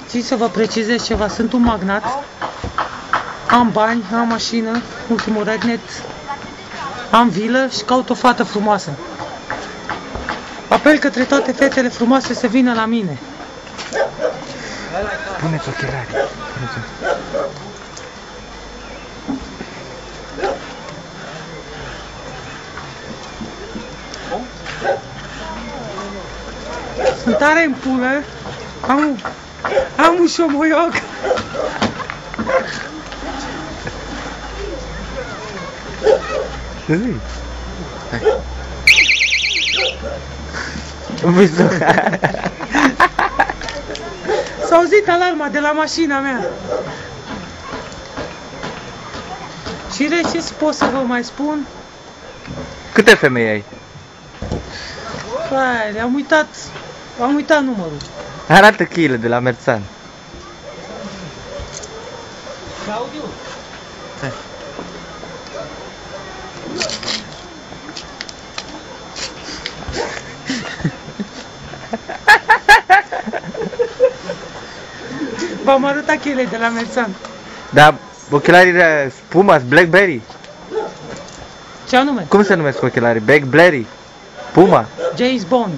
Țin să vă precizez ceva, sunt un magnat, am bani, am mașină, ultimul regnet, am vilă și caut o fată frumoasă. Apel către toate fetele frumoase să vină la mine. Puneți ochelari. Sunt tare în pulă, am un șomoioc. S-a auzit alarma de la mașina mea. Și ce pot să vă mai spun? Câte femei ai? Hai, am uitat numărul. Arată cheile de la Merțan. Claudiu? Hai. V-am arătat cheile de la Merțan. Da, ochelarii Puma, Blackberry. Ce anume? Cum se numesc ochelarii? Blackberry? Puma? James Bond.